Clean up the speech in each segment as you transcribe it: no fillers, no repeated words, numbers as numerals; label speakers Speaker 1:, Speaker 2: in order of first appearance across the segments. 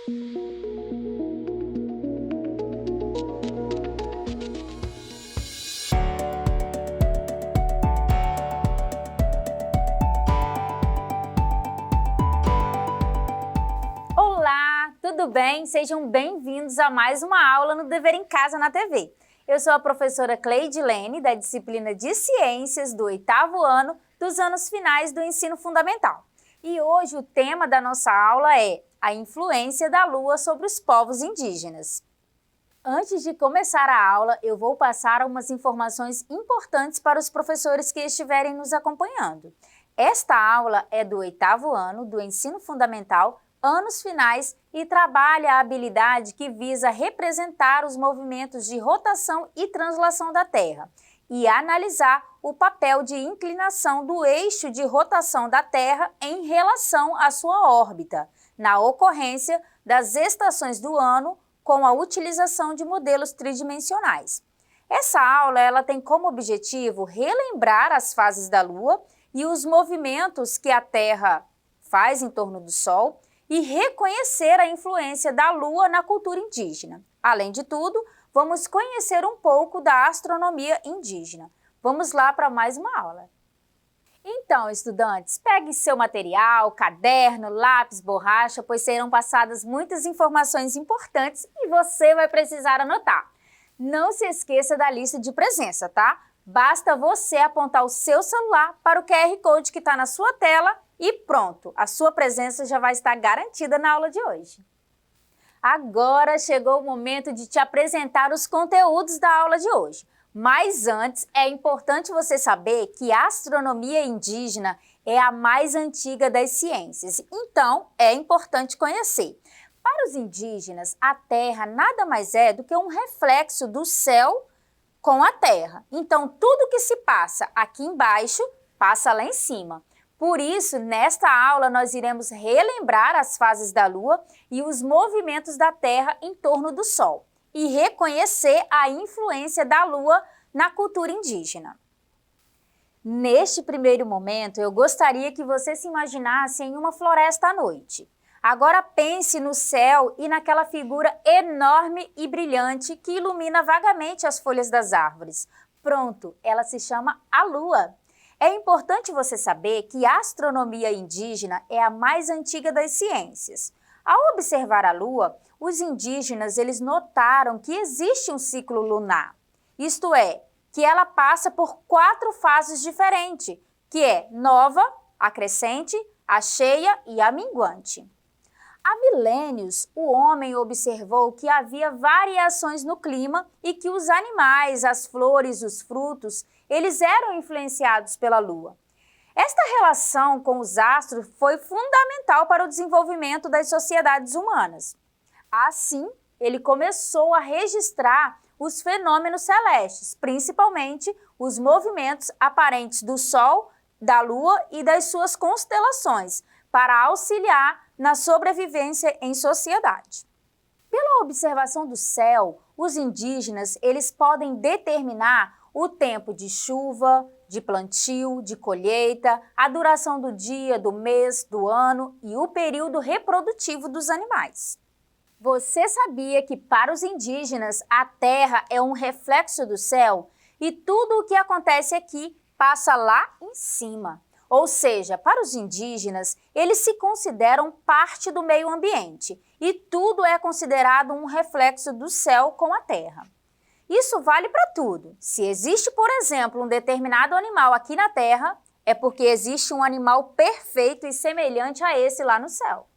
Speaker 1: Olá, tudo bem? Sejam bem-vindos a mais uma aula no Dever em Casa na TV. Eu sou a professora Cleidilene, da disciplina de Ciências do 8º ano dos anos finais do ensino fundamental. E hoje o tema da nossa aula é a influência da Lua sobre os povos indígenas. Antes de começar a aula, eu vou passar algumas informações importantes para os professores que estiverem nos acompanhando. Esta aula é do 8º ano do ensino fundamental, anos finais, e trabalha a habilidade que visa representar os movimentos de rotação e translação da Terra e analisar o papel de inclinação do eixo de rotação da Terra em relação à sua órbita, na ocorrência das estações do ano com a utilização de modelos tridimensionais. Essa aula ela tem como objetivo relembrar as fases da Lua e os movimentos que a Terra faz em torno do Sol, e reconhecer a influência da Lua na cultura indígena. Além de tudo, vamos conhecer um pouco da astronomia indígena. Vamos lá para mais uma aula. Então, estudantes, pegue seu material, caderno, lápis, borracha, pois serão passadas muitas informações importantes e você vai precisar anotar. Não se esqueça da lista de presença, tá? Basta você apontar o seu celular para o QR Code que está na sua tela e pronto, a sua presença já vai estar garantida na aula de hoje. Agora chegou o momento de te apresentar os conteúdos da aula de hoje. Mas antes, é importante você saber que a astronomia indígena é a mais antiga das ciências, então é importante conhecer. Para os indígenas, a Terra nada mais é do que um reflexo do céu com a Terra. Então, tudo que se passa aqui embaixo, passa lá em cima. Por isso, nesta aula, nós iremos relembrar as fases da Lua e os movimentos da Terra em torno do Sol e reconhecer a influência da Lua na cultura indígena. Neste primeiro momento, eu gostaria que você se imaginasse em uma floresta à noite. Agora pense no céu e naquela figura enorme e brilhante que ilumina vagamente as folhas das árvores. Pronto, ela se chama a Lua. É importante você saber que a astronomia indígena é a mais antiga das ciências. Ao observar a Lua, os indígenas eles notaram que existe um ciclo lunar. Isto é, que ela passa por 4 fases diferentes, que é nova, a crescente, a cheia e a minguante. Há milênios, o homem observou que havia variações no clima e que os animais, as flores, os frutos, eles eram influenciados pela Lua. Esta relação com os astros foi fundamental para o desenvolvimento das sociedades humanas. Assim, ele começou a registrar os fenômenos celestes, principalmente os movimentos aparentes do Sol, da Lua e das suas constelações, para auxiliar na sobrevivência em sociedade. Pela observação do céu, os indígenas eles podem determinar o tempo de chuva, de plantio, de colheita, a duração do dia, do mês, do ano e o período reprodutivo dos animais. Você sabia que para os indígenas a Terra é um reflexo do céu e tudo o que acontece aqui passa lá em cima? Ou seja, para os indígenas, eles se consideram parte do meio ambiente e tudo é considerado um reflexo do céu com a Terra. Isso vale para tudo. Se existe, por exemplo, um determinado animal aqui na Terra, é porque existe um animal perfeito e semelhante a esse lá no céu.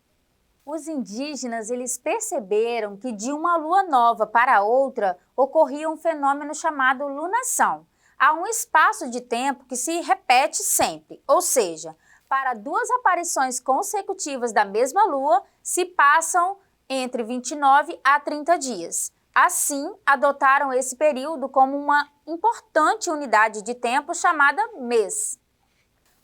Speaker 1: Os indígenas eles perceberam que de uma lua nova para outra ocorria um fenômeno chamado lunação. Há um espaço de tempo que se repete sempre, ou seja, para 2 aparições consecutivas da mesma lua se passam entre 29 a 30 dias. Assim, adotaram esse período como uma importante unidade de tempo chamada mês.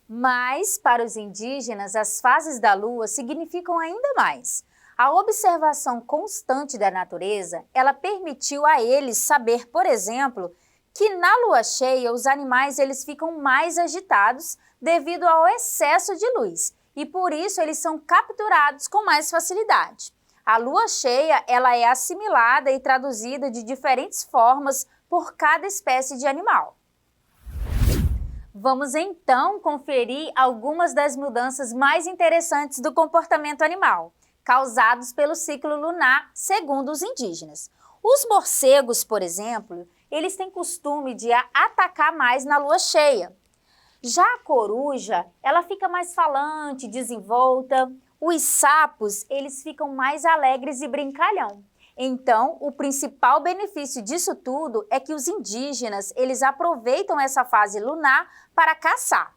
Speaker 1: Mas, para os indígenas, as fases da Lua significam ainda mais. A observação constante da natureza, ela permitiu a eles saber, por exemplo, que na lua cheia os animais eles ficam mais agitados devido ao excesso de luz e por isso eles são capturados com mais facilidade. A lua cheia, ela é assimilada e traduzida de diferentes formas por cada espécie de animal. Vamos então conferir algumas das mudanças mais interessantes do comportamento animal, causados pelo ciclo lunar, segundo os indígenas. Os morcegos, por exemplo, eles têm costume de atacar mais na lua cheia. Já a coruja, ela fica mais falante, desenvolta. Os sapos, eles ficam mais alegres e brincalhão. Então, o principal benefício disso tudo é que os indígenas, eles aproveitam essa fase lunar para caçar.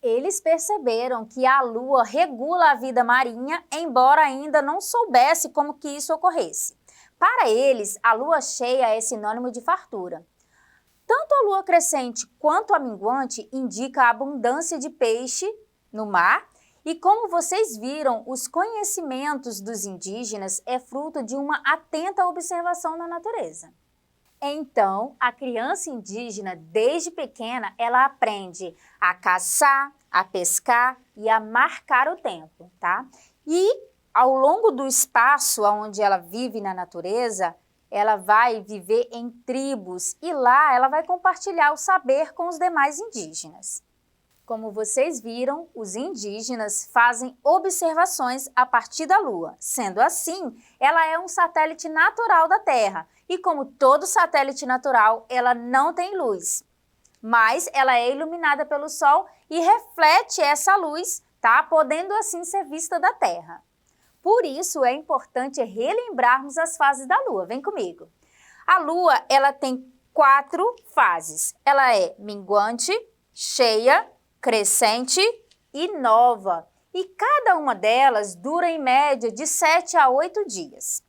Speaker 1: Eles perceberam que a lua regula a vida marinha, embora ainda não soubesse como que isso ocorresse. Para eles, a lua cheia é sinônimo de fartura. Tanto a lua crescente quanto a minguante indica a abundância de peixe no mar. E como vocês viram, os conhecimentos dos indígenas é fruto de uma atenta observação na natureza. Então, a criança indígena, desde pequena, ela aprende a caçar, a pescar e a marcar o tempo, tá? E ao longo do espaço onde ela vive na natureza, ela vai viver em tribos e lá ela vai compartilhar o saber com os demais indígenas. Como vocês viram, os indígenas fazem observações a partir da Lua. Sendo assim, ela é um satélite natural da Terra e, como todo satélite natural, ela não tem luz. Mas ela é iluminada pelo Sol e reflete essa luz, tá? Podendo assim ser vista da Terra. Por isso, é importante relembrarmos as fases da Lua. Vem comigo. A Lua, ela tem 4 fases. Ela é minguante, cheia, crescente e nova. E cada uma delas dura em média de 7 a 8 dias.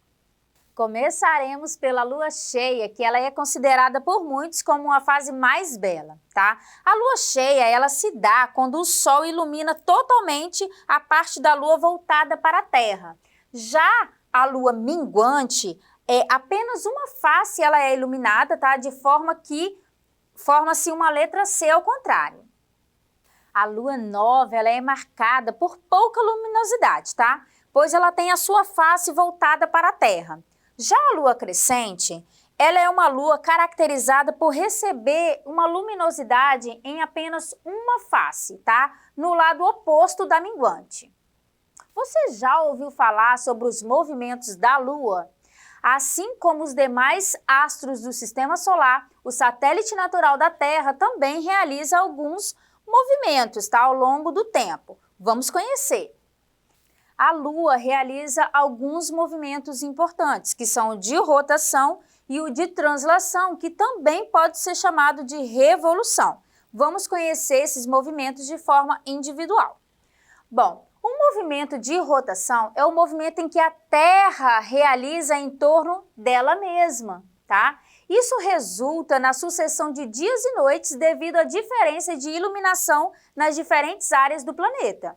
Speaker 1: Começaremos pela lua cheia, que ela é considerada por muitos como a fase mais bela, tá? A lua cheia, ela se dá quando o sol ilumina totalmente a parte da lua voltada para a Terra. Já a lua minguante, apenas uma face ela é iluminada, tá? De forma que forma-se uma letra C ao contrário. A lua nova, ela é marcada por pouca luminosidade, tá? Pois ela tem a sua face voltada para a Terra. Já a lua crescente, ela é uma lua caracterizada por receber uma luminosidade em apenas uma face, tá? No lado oposto da minguante. Você já ouviu falar sobre os movimentos da Lua? Assim como os demais astros do Sistema Solar, o satélite natural da Terra também realiza alguns movimentos, tá? Ao longo do tempo. Vamos conhecer. A Lua realiza alguns movimentos importantes, que são o de rotação e o de translação, que também pode ser chamado de revolução. Vamos conhecer esses movimentos de forma individual. Bom, o movimento de rotação é o movimento em que a Terra realiza em torno dela mesma, tá? Isso resulta na sucessão de dias e noites devido à diferença de iluminação nas diferentes áreas do planeta.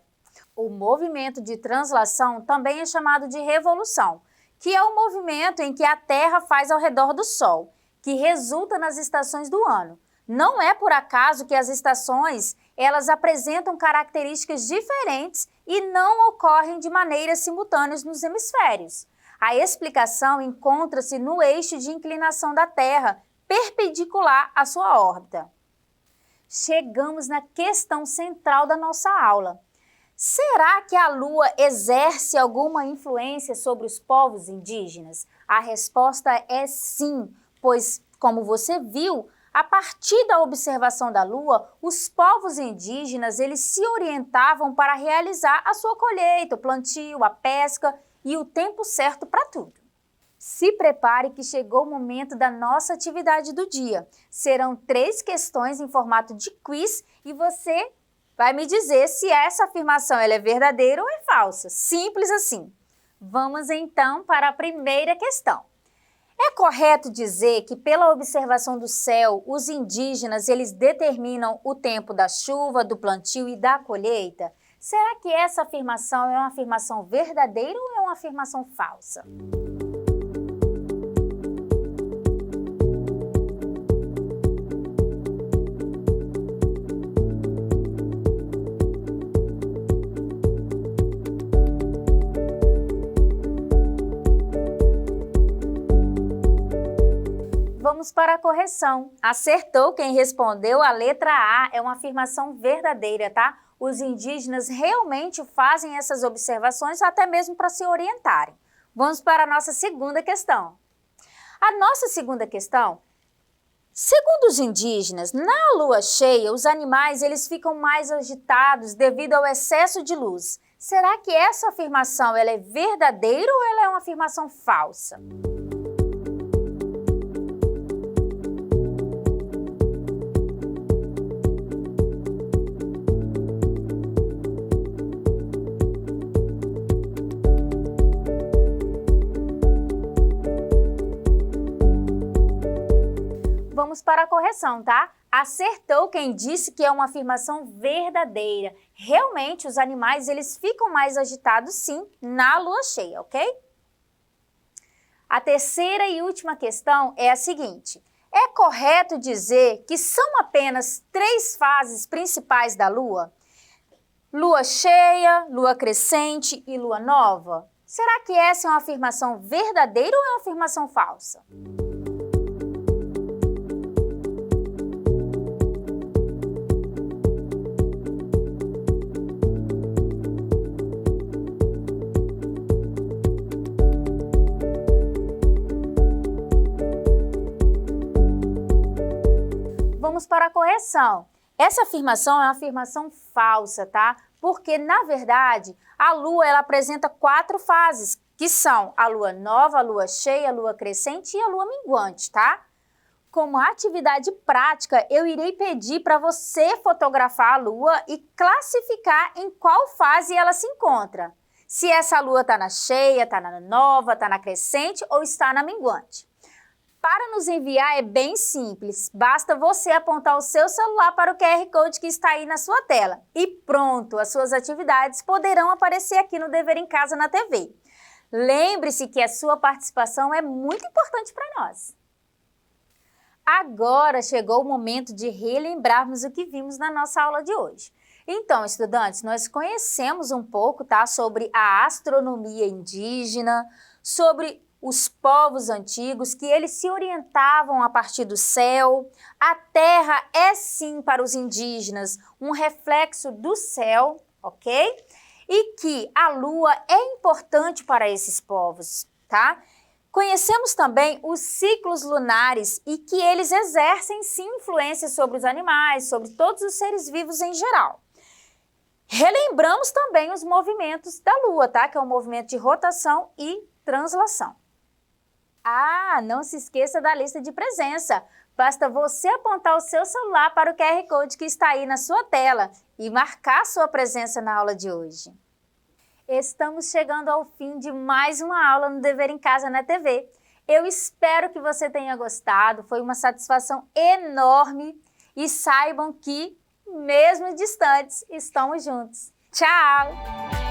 Speaker 1: O movimento de translação também é chamado de revolução, que é o movimento em que a Terra faz ao redor do Sol, que resulta nas estações do ano. Não é por acaso que as estações, elas apresentam características diferentes e não ocorrem de maneiras simultâneas nos hemisférios. A explicação encontra-se no eixo de inclinação da Terra, perpendicular à sua órbita. Chegamos na questão central da nossa aula. Será que a Lua exerce alguma influência sobre os povos indígenas? A resposta é sim, pois, como você viu, a partir da observação da Lua, os povos indígenas eles se orientavam para realizar a sua colheita, o plantio, a pesca e o tempo certo para tudo. Se prepare que chegou o momento da nossa atividade do dia. Serão 3 questões em formato de quiz e você vai me dizer se essa afirmação ela é verdadeira ou é falsa. Simples assim. Vamos então para a primeira questão. É correto dizer que pela observação do céu, os indígenas eles determinam o tempo da chuva, do plantio e da colheita? Será que essa afirmação é uma afirmação verdadeira ou é uma afirmação falsa? Vamos para a correção. Acertou quem respondeu a letra A, é uma afirmação verdadeira, tá? Os indígenas realmente fazem essas observações até mesmo para se orientarem. Vamos para a nossa segunda questão. A nossa segunda questão, segundo os indígenas, na lua cheia, os animais eles ficam mais agitados devido ao excesso de luz. Será que essa afirmação ela é verdadeira ou ela é uma afirmação falsa? Vamos para a correção, tá? Acertou quem disse que é uma afirmação verdadeira. Realmente, os animais eles ficam mais agitados, sim, na lua cheia, ok? A terceira e última questão é a seguinte. É correto dizer que são apenas 3 fases principais da lua? Lua cheia, lua crescente e lua nova? Será que essa é uma afirmação verdadeira ou é uma afirmação falsa? Vamos para a correção. Essa afirmação é uma afirmação falsa, tá? Porque, na verdade, a Lua ela apresenta 4 fases, que são a Lua nova, a Lua cheia, a Lua crescente e a Lua minguante, tá? Como atividade prática, eu irei pedir para você fotografar a Lua e classificar em qual fase ela se encontra. Se essa Lua está na cheia, está na nova, está na crescente ou está na minguante. Para nos enviar é bem simples, basta você apontar o seu celular para o QR Code que está aí na sua tela. E pronto, as suas atividades poderão aparecer aqui no Dever em Casa na TV. Lembre-se que a sua participação é muito importante para nós. Agora chegou o momento de relembrarmos o que vimos na nossa aula de hoje. Então, estudantes, nós conhecemos um pouco, tá, sobre a astronomia indígena, sobre os povos antigos, que eles se orientavam a partir do céu. A Terra é sim para os indígenas um reflexo do céu, ok? E que a Lua é importante para esses povos, tá? Conhecemos também os ciclos lunares e que eles exercem sim influência sobre os animais, sobre todos os seres vivos em geral. Relembramos também os movimentos da Lua, tá? Que é o movimento de rotação e translação. Ah, não se esqueça da lista de presença. Basta você apontar o seu celular para o QR Code que está aí na sua tela e marcar sua presença na aula de hoje. Estamos chegando ao fim de mais uma aula no Dever em Casa na TV. Eu espero que você tenha gostado, foi uma satisfação enorme e saibam que, mesmo distantes, estamos juntos. Tchau!